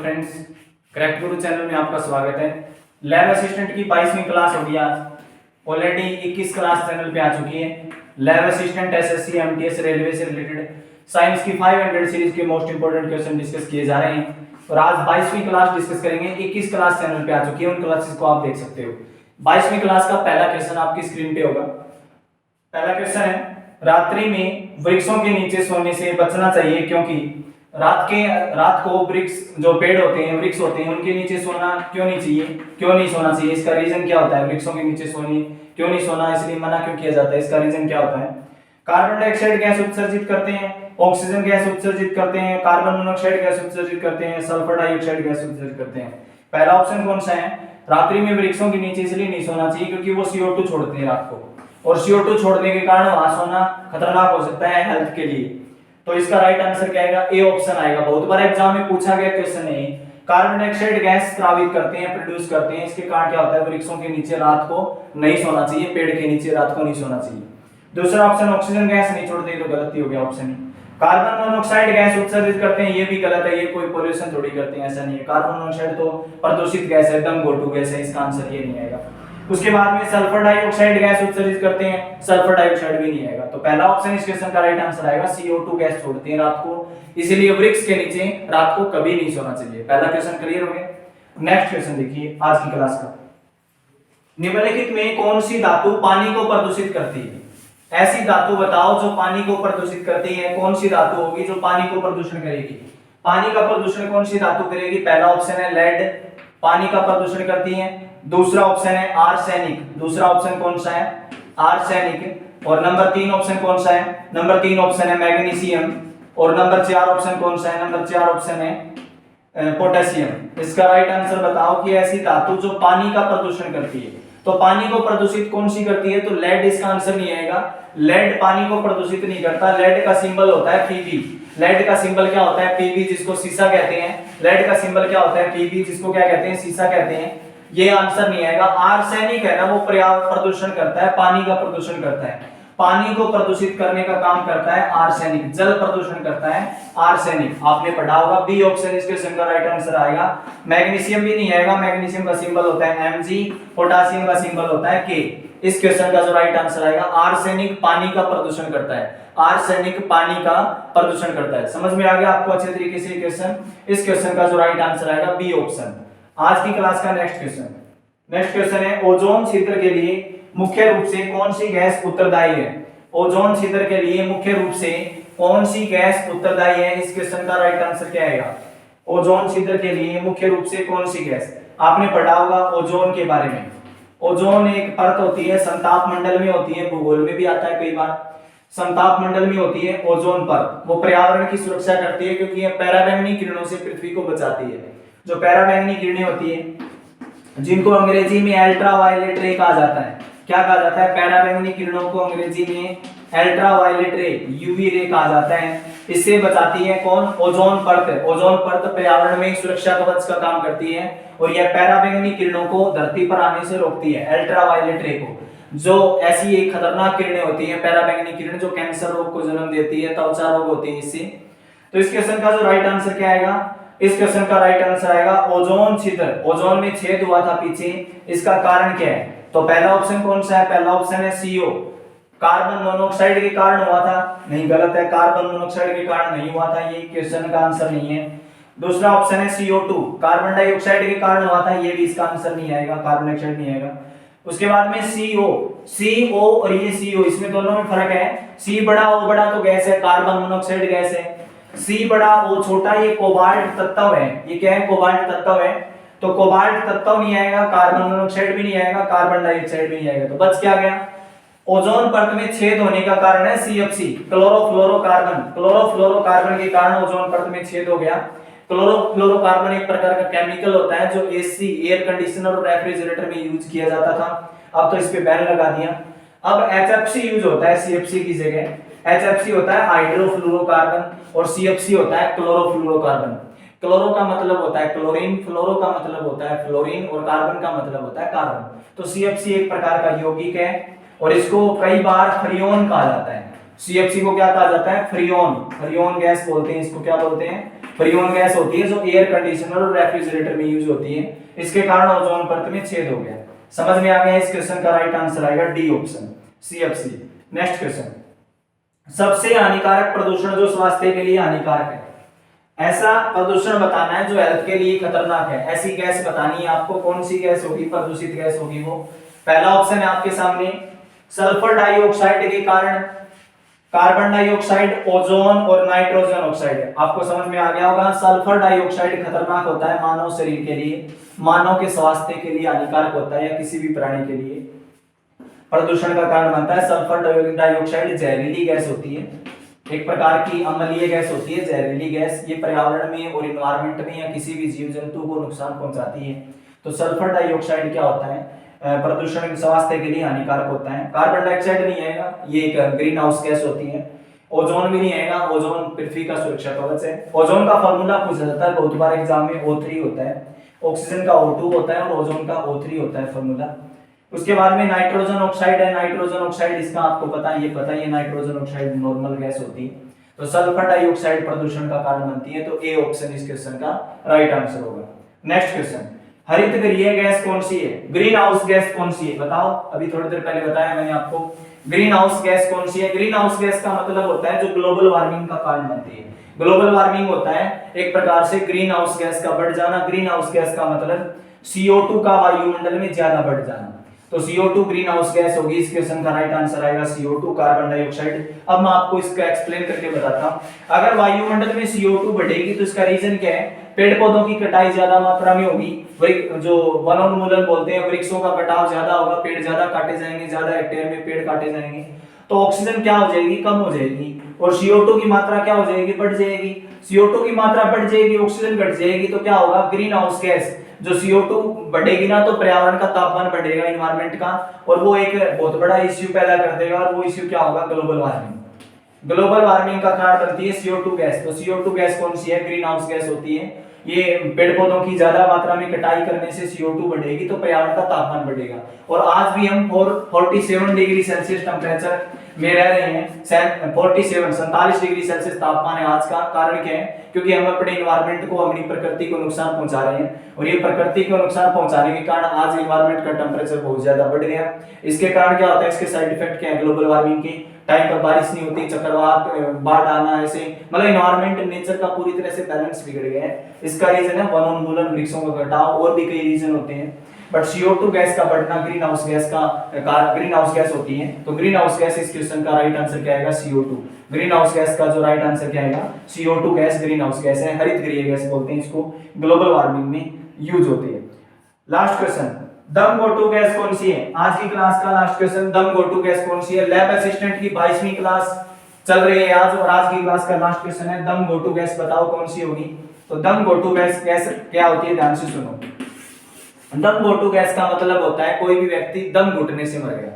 Friends, crack गुरु channel में आपका स्वागत है। लैब असिस्टेंट की 22वीं क्लास होगी आज। ऑलरेडी 21 क्लास चैनल पे आ चुकी है। Lab assistant SSC MTS railway से रिलेटेड साइंस की 500 सीरीज के मोस्ट इंपोर्टेंट क्वेश्चन डिस्कस किए जा रहे हैं और आज 22वीं क्लास डिस्कस करेंगे। 21 क्लास चैनल पे आ चुकी है, उन क्लासेस को आप देख सकते हो। 22वीं क्लास का पहला क्वेश्चन आपकी स्क्रीन पे होगा। पहला क्वेश्चन है, रात्रि में वृक्षों के नीचे सोने से बचना चाहिए क्योंकि रात को वृक्ष जो पेड़ होते हैं, वृक्ष होते हैं, उनके नीचे सोना क्यों नहीं चाहिए, क्यों नहीं सोना चाहिए, इसका रीजन क्या होता है? वृक्षों के नीचे सोने क्यों नहीं सोना, इसलिए मना क्यों किया जाता है, इसका रीजन क्या होता है? कार्बन डाइऑक्साइड गैस उत्सर्जित करते हैं, ऑक्सीजन गैस उत्सर्जित करते हैं, कार्बन मोनोऑक्साइड गैस उत्सर्जित करते हैं, सल्फर डाइऑक्साइड गैस उत्सर्जित करते हैं। पहला ऑप्शन कौन सा है? रात्रि में वृक्षों के नीचे इसलिए नहीं सोना चाहिए क्योंकि वो CO2 छोड़ते हैं रात को, और CO2 छोड़ने के कारण वहां सोना खतरनाक हो सकता है हेल्थ के लिए। तो इसका राइट आंसर क्या आएगा? ए ऑप्शन आएगा। बहुत बार एग्जाम में पूछा गया क्वेश्चन है। कार्बन डाइऑक्साइड गैस स्रावित करते हैं, प्रोड्यूस करते हैं, इसके कारण क्या होता है? वृक्षों के नीचे रात को नहीं सोना चाहिए, पेड़ के नीचे रात को नहीं सोना चाहिए। दूसरा ऑप्शन ऑक्सीजन गैस नहीं छोड़ते, तो गलती हो गया ऑप्शन। कार्बन मोनोऑक्साइड गैस उत्सर्जित करते हैं, ये भी गलत है, ये कोई पोल्यूशन थोड़ी करते हैं, ऐसा नहीं है। कार्बन मोनोऑक्साइड तो प्रदूषित गैस है, एकदम गोटू गैस है, इसका आंसर ये नहीं आएगा। उसके बाद में सल्फर डाइऑक्साइड गैस उत्सर्जित करते हैं, सल्फर डाइऑक्साइड भी नहीं आएगा। तो पहला ऑप्शन इस क्वेश्चन का राइट आंसर आएगा, CO2 गैस छोड़ते हैं रात को, इसलिए वृक्ष के नीचे रात को कभी नहीं सोना चाहिए। पहला क्वेश्चन क्लियर हो गया। नेक्स्ट क्वेश्चन देखिए आज की क्लास का। निम्नलिखित में कौन सी धातु पानी को प्रदूषित करती है? ऐसी धातु बताओ जो पानी को प्रदूषित करती है। कौन सी धातु होगी जो पानी को प्रदूषण करेगी? पानी का प्रदूषण कौन सी धातु करेगी? पहला ऑप्शन है लेड, पानी का प्रदूषण करती है। दूसरा ऑप्शन है आर्सेनिक। दूसरा ऑप्शन कौन सा है? आर्सेनिक। और नंबर 3 ऑप्शन कौन सा है? नंबर 3 ऑप्शन है मैग्नीशियम। और नंबर 4 ऑप्शन कौन सा है? नंबर 4 ऑप्शन है पोटेशियम। इसका राइट आंसर बताओ कि ऐसी धातु जो पानी का प्रदूषण करती है। तो पानी को प्रदूषित कौन सी करती है? तो लेड इसका आंसर नहीं आएगा। लेड पानी को प्रदूषित नहीं करता। लेड का सिंबल होता है Pb। लेड का सिंबल क्या होता है? Pb, जिसको सीसा कहते हैं। लेड का सिंबल क्या होता है? Pb, जिसको क्या कहते हैं? सीसा कहते हैं। ये आंसर नहीं आएगा। आर्सेनिक है ना, वो पर्यावरण प्रदूषण करता है, पानी का प्रदूषण करता है। पानी को प्रदूषित करने का काम करता है आर्सेनिक, जल प्रदूषण करता है आर्सेनिक। आपने पढ़ा होगा। बी ऑप्शन इस क्वेश्चन का राइट आंसर आएगा। मैग्नीशियम भी नहीं आएगा। मैग्नीशियम का सिंबल होता है Mg, पोटेशियम का सिंबल होता है K। इस क्वेश्चन का जो राइट आंसर आएगा, आर्सेनिक पानी का प्रदूषण करता है। आर्सेनिक पानी का प्रदूषण करता है। समझ में आ गया आपको अच्छे तरीके से क्वेश्चन? इस क्वेश्चन का जो राइट आंसर आएगा बी ऑप्शन। आज की क्लास का नेक्स्ट क्वेश्चन। नेक्स्ट क्वेश्चन है, ओजोन छिद्र के लिए मुख्य रूप से कौन सी गैस उत्तरदायी है? ओजोन छिद्र के लिए मुख्य रूप से कौन सी गैस उत्तरदायी है? इस क्वेश्चन का राइट आंसर क्या आएगा? ओजोन छिद्र के लिए मुख्य रूप से कौन सी गैस? आपने पढ़ा होगा ओजोन के बारे में। ओजोन एक परत होती है, संताप मंडल में होती है, भूगोल में भी आता है कई बार। संताप मंडल में होती है ओजोन परत। वो पर्यावरण की सुरक्षा करती है क्योंकि यह पराबैंगनी किरणों से पृथ्वी को बचाती है। जो पराबैंगनी किरणें होती है, जिनको अंग्रेजी में अल्ट्रावायलेट रे कहा जाता है। क्या कहा जाता है? पराबैंगनी किरणों को अंग्रेजी में अल्ट्रावायलेट रे, यूवी रे कहा जाता है। इससे बचाती है कौन? ओजोन परत। ओजोन परत पर्यावरण में सुरक्षा कवच का काम करती है और यह पराबैंगनी किरणों को धरती पर आने से रोकती है, अल्ट्रावायलेट रे को। जो ऐसी एक खतरनाक किरणें होती है पराबैंगनी किरण, जो कैंसर रोग को जन्म देती है, त्वचा रोग होते हैं इससे। तो इस क्वेश्चन का जो राइट आंसर क्या आएगा? इस क्वेश्चन का राइट आंसर आएगा ओजोन छिद्र। ओजोन में छेद हुआ था पीछे, इसका कारण क्या है? तो पहला ऑप्शन कौन सा है? पहला ऑप्शन है CO, कार्बन मोनोऑक्साइड के कारण हुआ था। नहीं, गलत है, कार्बन मोनोऑक्साइड के कारण नहीं हुआ था, ये क्वेश्चन का आंसर नहीं है। दूसरा ऑप्शन है CO2, कार्बन डाइऑक्साइड के कारण हुआ था, ये भी इसका आंसर नहीं आएगा, कार्बन डाइऑक्साइड नहीं आएगा। उसके बाद में CO और ये CO, इसमें दोनों में फर्क है। C बड़ा, O बड़ा तो गैस है, कार्बन मोनोऑक्साइड गैस है। C बड़ा, O छोटा, ये कोबाल्ट तत्व है। ये क्या है? कोबाल्ट तत्व है। तो कोबाल्ट तत्व नहीं आएगा, कार्बन मोनोऑक्साइड भी नहीं आएगा, कार्बन डाइऑक्साइड भी नहीं आएगा। तो बच क्या गया? ओजोन परत में छेद होने का कारण है CFC, क्लोरोफ्लोरोकार्बन। क्लोरोफ्लोरोकार्बन के कारण ओजोन परत में छेद हो गया। क्लोरोफ्लोरोकार्बन एक प्रकार का केमिकल होता है जो AC, एयर कंडीशनर और रेफ्रिजरेटर में यूज किया जाता था। अब तो इस पे बैन लगा दिया। अब HFC यूज होता है CFC की जगह। HFC होता है हाइड्रोफ्लोरोकार्बन और CFC होता है क्लोरोफ्लोरोकार्बन। क्लोरो का मतलब होता है क्लोरीन, फ्लोरो का मतलब होता है फ्लोरीन और कार्बन का मतलब होता है कार्बन। तो CFC एक प्रकार का यौगिक है और इसको कई बार फ्रियोन कहा जाता है। सीएफसी को क्या कहा जाता है? फ्रीऑन, फ्रीऑन गैस बोलते हैं इसको। क्या बोलते हैं? फ्रीऑन गैस होती है जो एयर कंडीशनर और रेफ्रिजरेटर में यूज होती है। इसके कारण ओजोन परत में छेद हो गया। समझ में आ गया? इस क्वेश्चन का राइट आंसर आएगा D option, CFC. Next question, सबसे हानिकारक प्रदूषण जो स्वास्थ्य के लिए हानिकारक है, ऐसा प्रदूषण बताना है जो हेल्थ के लिए खतरनाक है। ऐसी गैस बतानी है आपको। कौन सी गैस होगी? प्रदूषित गैस होगी वो। पहला ऑप्शन है आपके सामने सल्फर डाइऑक्साइड के कारण कार्बन डाइऑक्साइड, ओजोन और नाइट्रोजन ऑक्साइड। आपको समझ में आ गया होगा। सल्फर डाइऑक्साइड खतरनाक होता है मानव शरीर के लिए, मानव के स्वास्थ्य के लिए हानिकारक होता है या किसी भी प्राणी के लिए प्रदूषण का कारण बनता है। सल्फर डाइऑक्साइड जहरीली गैस होती है, एक प्रकार की अम्लीय गैस होती है, जहरीली गैस। ये पर्यावरण में और इन्वायरमेंट में या किसी भी जीव जंतु को नुकसान पहुंचाती है। तो सल्फर डाइऑक्साइड क्या होता है? प्रदूषण स्वास्थ्य के लिए हानिकारक होता है। कार्बन डाइऑक्साइड नहीं आएगा, ये एक ग्रीन हाउस गैस होती है। ओजोन भी नहीं आएगा, ओजोन पृथ्वी का सुरक्षा कवच है। ओजोन का फॉर्मूला पूछा जाता है बहुत बार एग्जाम में, O3 होता है। ऑक्सीजन का O2 होता है और ओजोन का O3 होता है फॉर्मूला। उसके बाद में नाइट्रोजन ऑक्साइड है। नाइट्रोजन ऑक्साइड इसका आपको पता है, ये पता है, नाइट्रोजन ऑक्साइड नॉर्मल गैस होती है। तो सल्फर डाइऑक्साइड प्रदूषण का कारण बनती है। तो ए ऑप्शन इस क्वेश्चन का राइट आंसर होगा। नेक्स्ट क्वेश्चन, हरित गृह गैस कौन सी है? ग्रीन हाउस गैस कौन सी है? बताओ। अभी थोड़ी देर पहले बताया मैंने आपको। ग्रीन हाउस गैस कौन सी है? ग्रीन हाउस गैस का मतलब होता है जो ग्लोबल वार्मिंग का कारण बनती है। ग्लोबल वार्मिंग होता है एक प्रकार से ग्रीन हाउस गैस का बढ़ जाना। ग्रीन हाउस गैस का मतलब CO2 का वायुमंडल में ज्यादा बढ़ जाना। तो CO2 ग्रीन हाउस गैस होगी। इस क्वेश्चन का राइट आंसर आएगा CO2, कार्बन डाइऑक्साइड। अब मैं आपको इसका एक्सप्लेन करके बताता हूं। अगर वायुमंडल में CO2 बढ़ेगी तो इसका रीजन क्या है? पेड़ पौधों की कटाई ज्यादा मात्रा में होगी, जो वनोन्मूलन बोलते हैं, वृक्षों का कटाव ज्यादा होगा, पेड़ ज्यादा काटे जाएंगे, ज्यादा हेक्टेयर में पेड़ काटे जाएंगे। तो ऑक्सीजन क्या हो जाएगी? कम हो जाएगी। और CO2 की मात्रा क्या हो जाएगी? बढ़ जाएगी। CO2 की मात्रा बढ़ जाएगी, ऑक्सीजन घट जाएगी, तो क्या होगा? ग्रीन हाउस गैस जो CO2 बढ़ेगी ना, तो पर्यावरण का तापमान बढ़ेगा, इन्वायरमेंट का, और वो एक बहुत बड़ा इश्यू पैदा कर देगा। और वो इश्यू क्या होगा? Global warming. ग्लोबल वार्मिंग का कारण बनती है CO2 गैस। तो CO2 गैस कौन सी है? ग्रीन हाउस गैस होती है। ये पेड़ पौधों की ज्यादा मात्रा में कटाई करने से CO2 बढ़ेगी, तो पर्यावरण का तापमान बढ़ेगा। और आज भी हम 47 डिग्री सेल्सियस टेम्परेचर में रह रहे हैं। 47 डिग्री सेल्सियस तापमान है आज का। कारण क्या है? क्योंकि हम अपने इन्वायरमेंट को, अपनी प्रकृति को नुकसान पहुंचा रहे हैं। और ये प्रकृति को नुकसान पहुंचाने के कारण आज इन्वायरमेंट का टेम्परेचर बहुत ज्यादा बढ़ गया। इसके कारण क्या होता है? इसके साइड इफेक्ट क्या है? ग्लोबल वार्मिंग के टाइम पर बारिश नहीं होती, चक्रवात, बाढ़ आना, ऐसे मतलब इन्वायरमेंट, नेचर का पूरी तरह से बैलेंस बिगड़ गया है। इसका रीजन है वनोन्मूलन, वृक्षों का कटाव, और भी कई रीजन होते हैं। बट CO2 गैस का बढ़ना ग्रीन हाउस गैस होती है। तो ग्रीन हाउस गैस इस क्वेश्चन का राइट आंसर क्या आएगा? CO2। ग्रीन हाउस गैस का जो राइट आंसर क्या आएगा? CO2 gas green house gas है, हरित गृह गैस बोलते हैं इसको, ग्लोबल वार्मिंग में यूज होती है। लास्ट क्वेश्चन, दम घोटू गैस कौन सी है? आज की क्लास का लास्ट क्वेश्चन, दम घोटू गैस कौन सी है? लैब असिस्टेंट की 22वीं क्लास चल रही है आज, और आज की क्लास का लास्ट क्वेश्चन है दम घोटू गैस बताओ कौन सी होगी? तो दम घोटू गैस क्या होती है? ध्यान से सुनो। दम घोटू गैस का मतलब होता है कोई भी व्यक्ति दम घुटने से मर गया।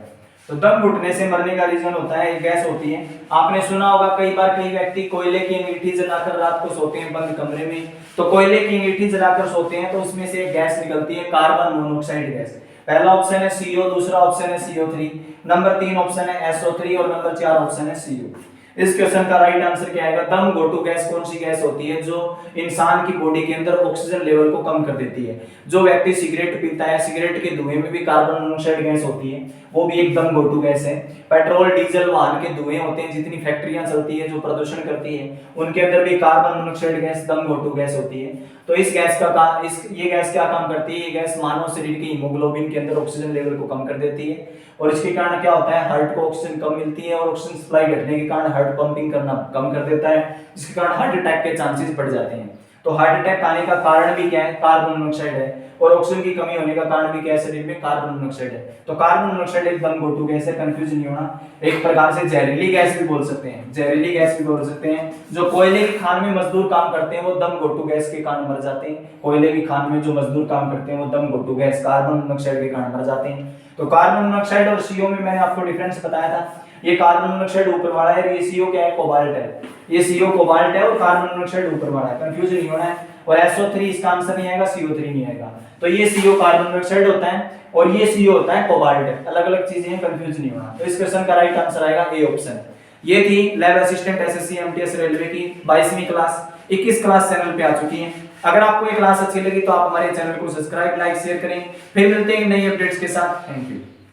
तो दम घुटने से मरने का रीजन होता है, एक गैस होती है, आपने सुना होगा कई बार, कई व्यक्ति कोयले की अंगीठी जलाकर रात को सोते हैं बंद कमरे में। तो कोयले की अंगीठी जलाकर सोते हैं तो उसमें से एक गैस निकलती है, कार्बन मोनोऑक्साइड गैस। पहला ऑप्शन है CO, दूसरा ऑप्शन है CO3, नंबर 3 ऑप्शन है SO3 और नंबर 4 ऑप्शन है CO। इस क्वेश्चन का राइट आंसर क्या आएगा? दम घोटू गैस कौन सी गैस होती है जो इंसान की बॉडी के अंदर ऑक्सीजन लेवल को कम कर देती है? जो व्यक्ति सिगरेट पीता है, सिगरेट के धुएं में भी कार्बन मोनोऑक्साइड गैस होती है, वो भी एक दम घोटू गैस है। पेट्रोल डीजल वाहन के धुएं होते हैं, जितनी फैक्ट्रियां चलती है जो प्रदूषण करती है, उनके अंदर भी कार्बन मोनोऑक्साइड गैस दम घोटू गैस होती है। तो इस गैस का ये गैस क्या काम करती है? ये गैस मानव शरीर की हीमोग्लोबिन के अंदर ऑक्सीजन लेवल को कम कर देती है, और इसके कारण क्या होता है? हार्ट को ऑक्सीजन कम मिलती है, और ऑक्सीजन सप्लाई घटने के कारण हार्ट पंपिंग करना कम कर देता है, जिसके कारण हार्ट अटैक के चांसेस बढ़ जाते हैं। तो हार्ट अटैक आने का कारण भी क्या है? कार्बन मोनोऑक्साइड है। और ऑक्सीजन की कमी होने का कारण भी क्या है? शरीर में कार्बन मोनोऑक्साइड है। तो कार्बन मोनोऑक्साइड एक दम घोटू गैस है, कंफ्यूज नहीं होना। एक प्रकार से जहरीली गैस भी बोल सकते हैं, जहरीली गैस भी बोल सकते हैं। जो कोयले की खान में मजदूर काम करते हैं वो दम घोटू गैस के कारण मर जाते हैं। कोयले की खान में जो मजदूर काम करते हैं वो दम घोटू गैस, कार्बन मोनोऑक्साइड के कारण मर जाते हैं। तो कार्बन मोनोऑक्साइड और CO में मैंने आपको डिफरेंस बताया था। ये कार्बन मोनोऑक्साइड ऊपर वाला है, ये CO क्या है? कोबाल्ट है। ये CO कोबाल्ट है और कार्बन मोनोऑक्साइड ऊपर वाला है, कंफ्यूज नहीं होना है। और SO3 इसका आंसर नहीं आएगा, CO3 नहीं आएगा। तो ये CO कार्बन मोनोऑक्साइड होता है और ये CO होता है कोबाल्ट। अलग अलग चीजें हैं, कंफ्यूज नहीं होना। तो इस क्वेश्चन का राइट आंसर आएगा ए ऑप्शन। ये थी lab assistant SSC MTS railway की 22वीं क्लास। 21 क्लास चैनल पे आ चुकी है। अगर आपको ये क्लास अच्छी लगी तो आप हमारे चैनल को सब्सक्राइब, लाइक, शेयर करें। फिर मिलते हैं नई अपडेट्स के साथ। Thank you.